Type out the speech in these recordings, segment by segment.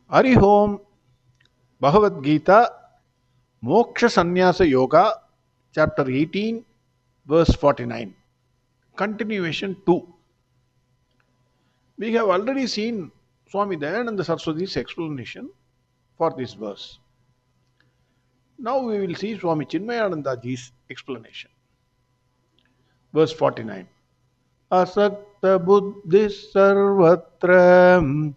Hari Om, Bhagavad Gita, Moksha Sanyasa Yoga, chapter 18, verse 49. Continuation 2. We have already seen Swami Dayananda Saraswati's explanation for this verse. Now we will see Swami Chinmayanandaji's explanation. Verse 49. Asakta buddhis sarvatra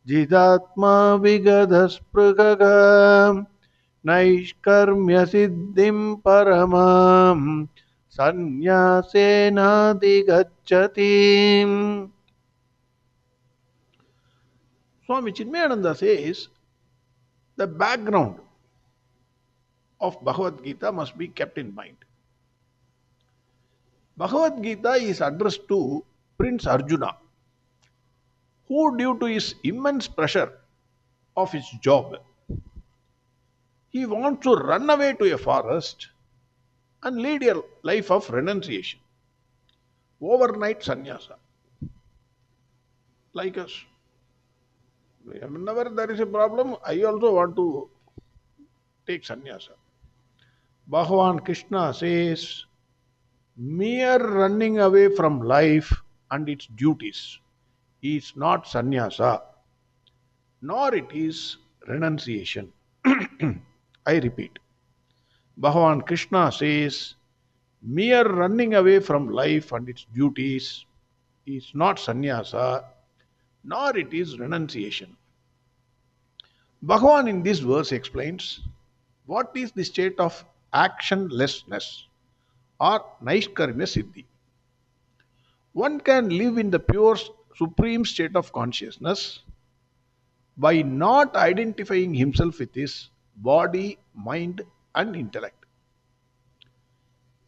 jidatma vigadaspragagam Naishkarmya siddhim paramam sanyasena digacchati. Swami Chinmayananda says the background of Bhagavad Gita must be kept in mind. Bhagavad Gita is addressed to Prince Arjuna, who due to his immense pressure of his job, he wants to run away to a forest and lead a life of renunciation. Overnight sannyasa. Like us. Whenever there is a problem, I also want to take sannyasa. Bhagwan Krishna says, mere running away from life and its duties is not sannyasa, nor it is renunciation. I repeat, Bhagwan Krishna says, mere running away from life and its duties is not sannyasa, nor it is renunciation. Bhagavan in this verse explains what is the state of actionlessness or Naishkarmya Siddhi. One can live in the pure supreme state of consciousness by not identifying himself with his body, mind, and intellect.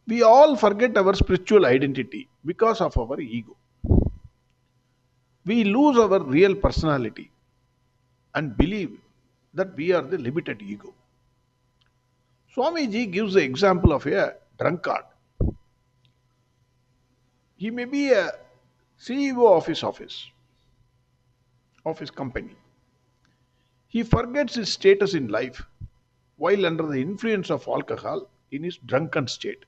We all forget our spiritual identity because of our ego. We lose our real personality and believe that we are the limited ego. Swamiji gives the example of a drunkard. He may be a CEO of his office, of his company. He forgets his status in life while under the influence of alcohol in his drunken state.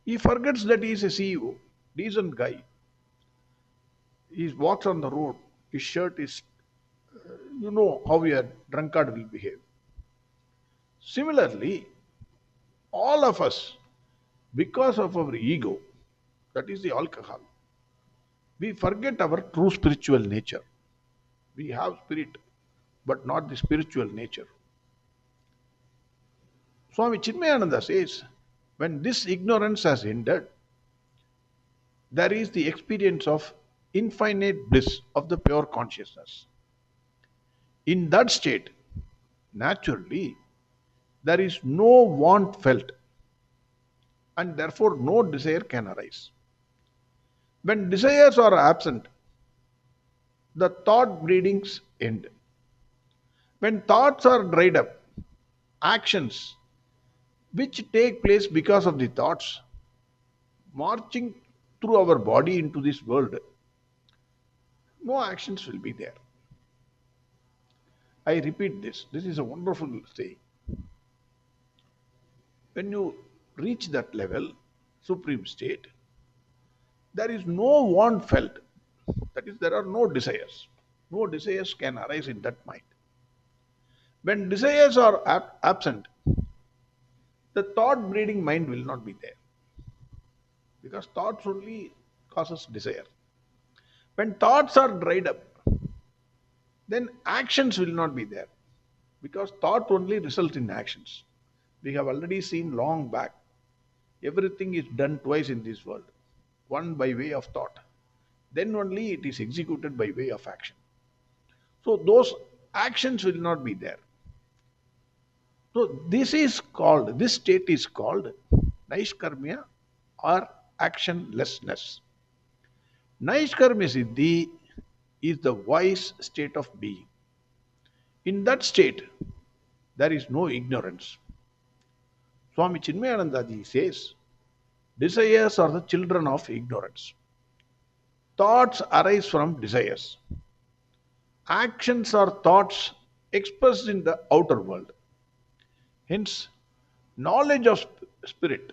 He forgets that he is a CEO, decent guy. He walks on the road, his shirt is, you know how a drunkard will behave. Similarly, all of us, because of our ego, that is the alcohol, we forget our true spiritual nature. We have spirit, but not the spiritual nature. Swami Chinmayananda says, when this ignorance has ended, there is the experience of infinite bliss of the pure consciousness. In that state, naturally, there is no want felt, and therefore no desire can arise. When desires are absent, the thought breedings end. When thoughts are dried up, actions which take place because of the thoughts marching through our body into this world, no actions will be there. I repeat this. This is a wonderful saying. When you reach that level, supreme state, there is no want felt. That is, there are no desires. No desires can arise in that mind. When desires are absent, the thought breeding mind will not be there. Because thoughts only causes desire. When thoughts are dried up, then actions will not be there. Because thought only results in actions. We have already seen long back. Everything is done twice in this world. One by way of thought. Then only it is executed by way of action. So those actions will not be there. So this state is called Naishkarmya or actionlessness. Naishkarmya Siddhi is the wise state of being. In that state, there is no ignorance. Swami Chinmayanandaji says, desires are the children of ignorance. Thoughts arise from desires. actions or thoughts expressed in the outer world. Hence, knowledge of spirit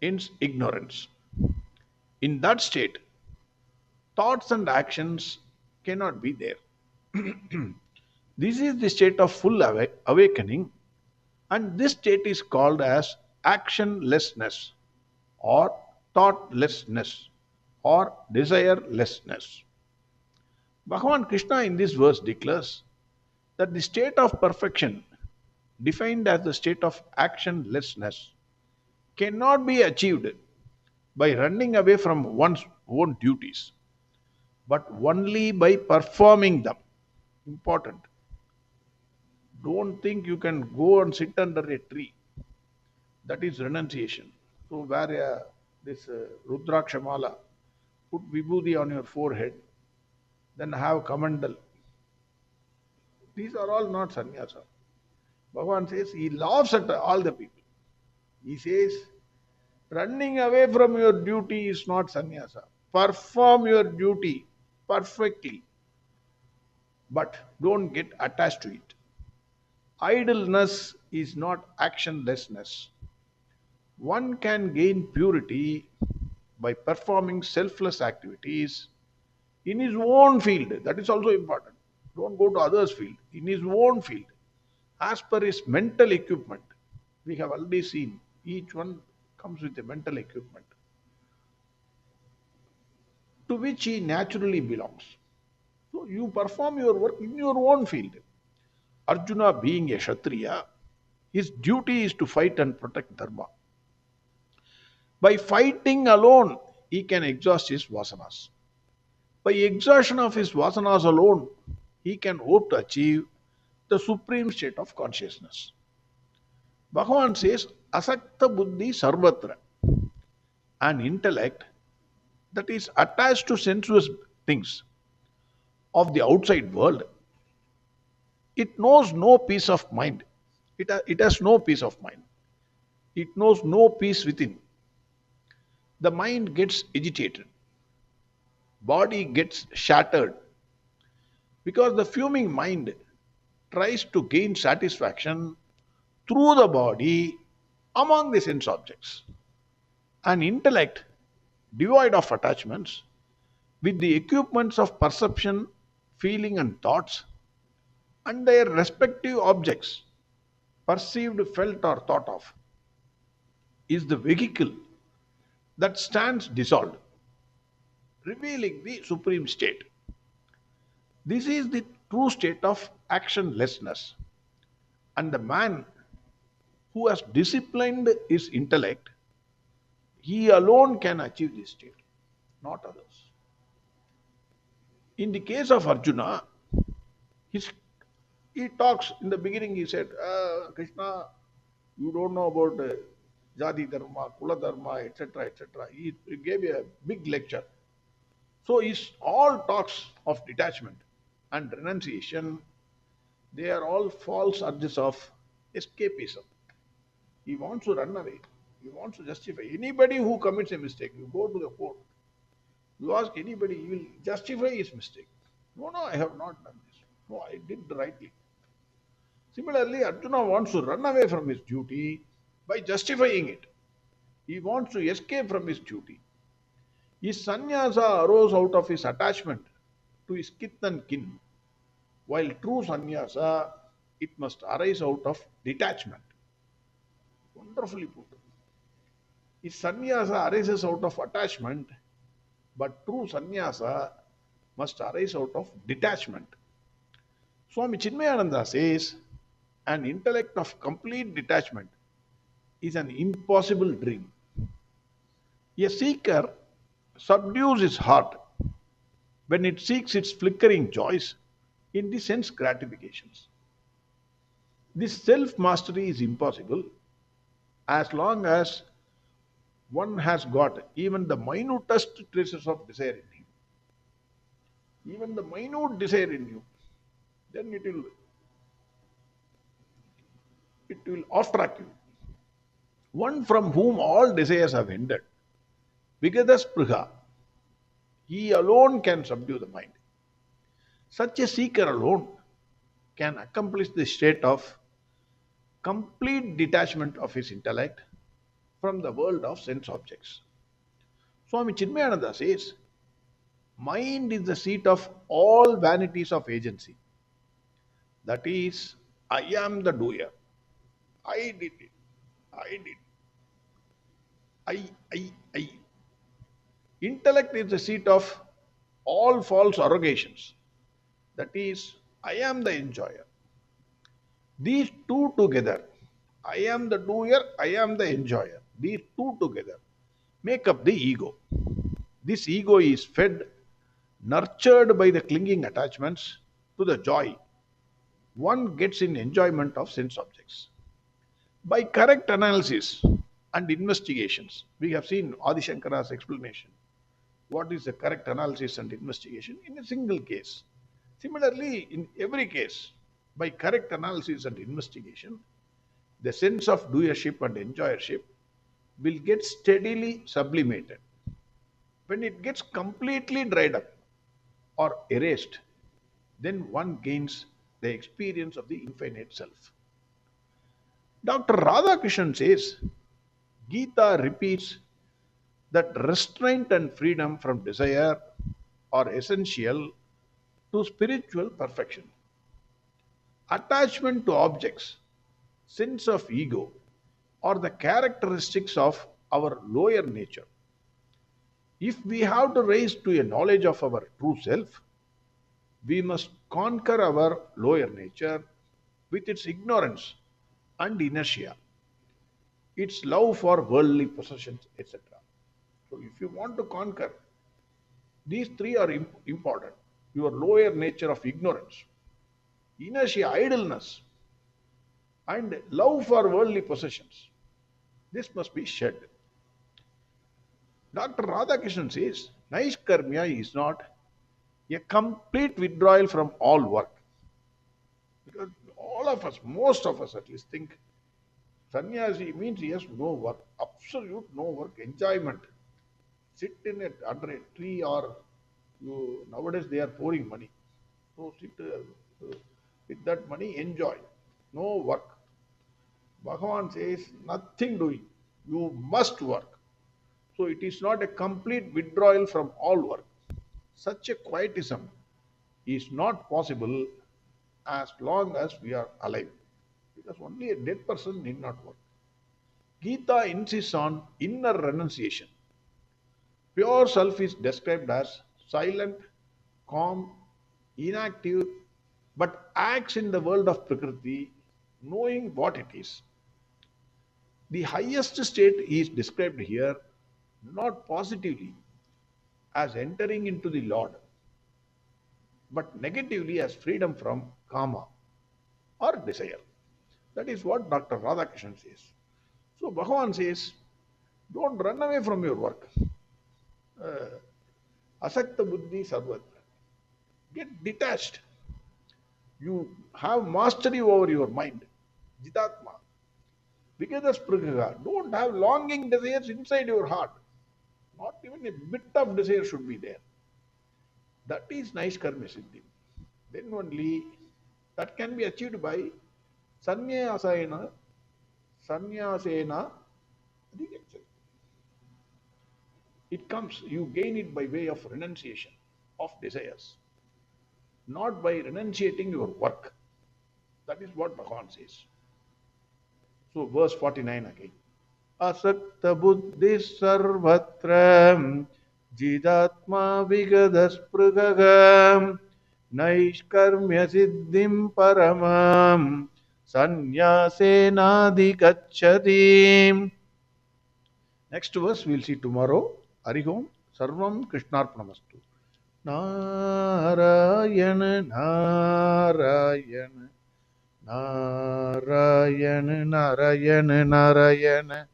ends ignorance. In that state, thoughts and actions cannot be there. This is the state of full awakening, and this state is called as actionlessness or thoughtlessness or desirelessness. Bhagwan Krishna in this verse declares that the state of perfection, defined as the state of actionlessness, cannot be achieved by running away from one's own duties, but only by performing them. Important. Don't think you can go and sit under a tree. That is renunciation. So, where this Rudrakshamala, put vibhuti on your forehead, then have kamandal. These are all not sannyasa. Bhagavan says he laughs at all the people. He says, running away from your duty is not sannyasa. Perform your duty perfectly, but don't get attached to it. Idleness is not actionlessness. One can gain purity by performing selfless activities in his own field. That is also important. Don't go to others' field. In his own field, as per his mental equipment. We have already seen each one comes with a mental equipment to which he naturally belongs. So you perform your work in your own field. Arjuna, being a Kshatriya, his duty is to fight and protect Dharma. By fighting alone, he can exhaust his vasanas. By exhaustion of his vasanas alone, he can hope to achieve the supreme state of consciousness. Bhagavan says, Asakta Buddhi Sarvatra, an intellect that is attached to sensuous things of the outside world, it knows no peace of mind. It has no peace of mind. It knows no peace within. The mind gets agitated. Body gets shattered. Because the fuming mind tries to gain satisfaction through the body among the sense objects. An intellect devoid of attachments, with the equipments of perception, feeling, and thoughts, and their respective objects, perceived, felt, or thought of, is the vehicle that stands dissolved, revealing the supreme state. This is the true state of actionlessness. And the man who has disciplined his intellect, he alone can achieve this state, not others. In the case of Arjuna, he talks in the beginning, he said, Krishna, you don't know about Jati Dharma, Kula Dharma, etc., etc. He gave a big lecture. So his all talks of detachment and renunciation, they are all false urges of escapism. He wants to run away. He wants to justify. Anybody who commits a mistake, you go to the court, you ask anybody, he will justify his mistake. No, no, I have not done this. No, I did rightly. Similarly, Arjuna wants to run away from his duty by justifying it. He wants to escape from his duty. His sannyasa arose out of his attachment to his kith and kin, while true sannyasa, it must arise out of detachment. Wonderfully put. His sannyasa arises out of attachment, but true sannyasa must arise out of detachment. Swami Chinmayananda says, an intellect of complete detachment is an impossible dream. A seeker subdues his heart when it seeks its flickering joys in the sense gratifications. This self mastery is impossible as long as one has got even the minutest traces of desire in him. Even the minute desire in you, then it will off-track you. One from whom all desires have ended, Vigada Spriha, he alone can subdue the mind. Such a seeker alone can accomplish the state of complete detachment of his intellect from the world of sense objects. Swami Chinmayananda says, mind is the seat of all vanities of agency. That is, I am the doer. I did it. I did. I. Intellect is the seat of all false arrogations. That is, I am the enjoyer. These two together, I am the doer, I am the enjoyer. These two together make up the ego. This ego is fed, nurtured by the clinging attachments to the joy one gets in enjoyment of sense objects. By correct analysis and investigations, we have seen Adi Shankara's explanation. What is the correct analysis and investigation in a single case? Similarly, in every case, by correct analysis and investigation, the sense of doership and enjoyership will get steadily sublimated. When it gets completely dried up or erased, then one gains the experience of the infinite self. Dr. Radhakrishnan says, Gita repeats that restraint and freedom from desire are essential to spiritual perfection. Attachment to objects, sense of ego, are the characteristics of our lower nature. If we have to rise to a knowledge of our true self, we must conquer our lower nature with its ignorance and inertia, its love for worldly possessions, etc. So, if you want to conquer, these three are important. Your lower nature of ignorance, inertia, idleness, and love for worldly possessions. This must be shed. Dr. Radhakrishnan says, Naishkarmya is not a complete withdrawal from all work. Because all of us, most of us at least, think sannyasi means he has no work, absolute no work, enjoyment. Sit under a tree, or nowadays they are pouring money. So sit with that money, enjoy. No work. Bhagavan says, nothing doing. You must work. So it is not a complete withdrawal from all work. Such a quietism is not possible as long as we are alive. Because only a dead person need not work. Gita insists on inner renunciation. Pure self is described as silent, calm, inactive, but acts in the world of Prakriti, knowing what it is. The highest state is described here not positively as entering into the Lord, but negatively as freedom from kama or desire. That is what Dr. Radhakrishnan says. So Bhagavan says, don't run away from your work. Asakta buddhi sarvatra. Get detached. You have mastery over your mind. Jitatma. Vigada sprighaga. Don't have longing desires inside your heart. Not even a bit of desire should be there. That is Naishkarmya Siddhi. Then only that can be achieved by Sanyasena adhikachati. It comes, you gain it by way of renunciation of desires, not by renunciating your work. That is what Bhagavan says. So verse 49 again. Asakta buddhi sarvatra jidatma vigadasprugagam naishkarmya siddhim paramam sanyasenadhikachati. Next verse we will see tomorrow. Harihom Sarvam Krishnarpanamastu. Narayana Narayana Narayana Narayana Narayana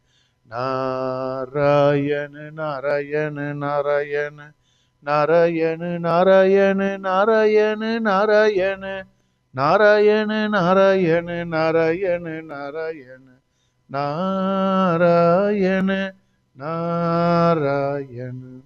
Narayana Narayana Narayana Narayana Narayana Narayana Narayana Narayana Narayana Narayana Narayana Narayana Narayana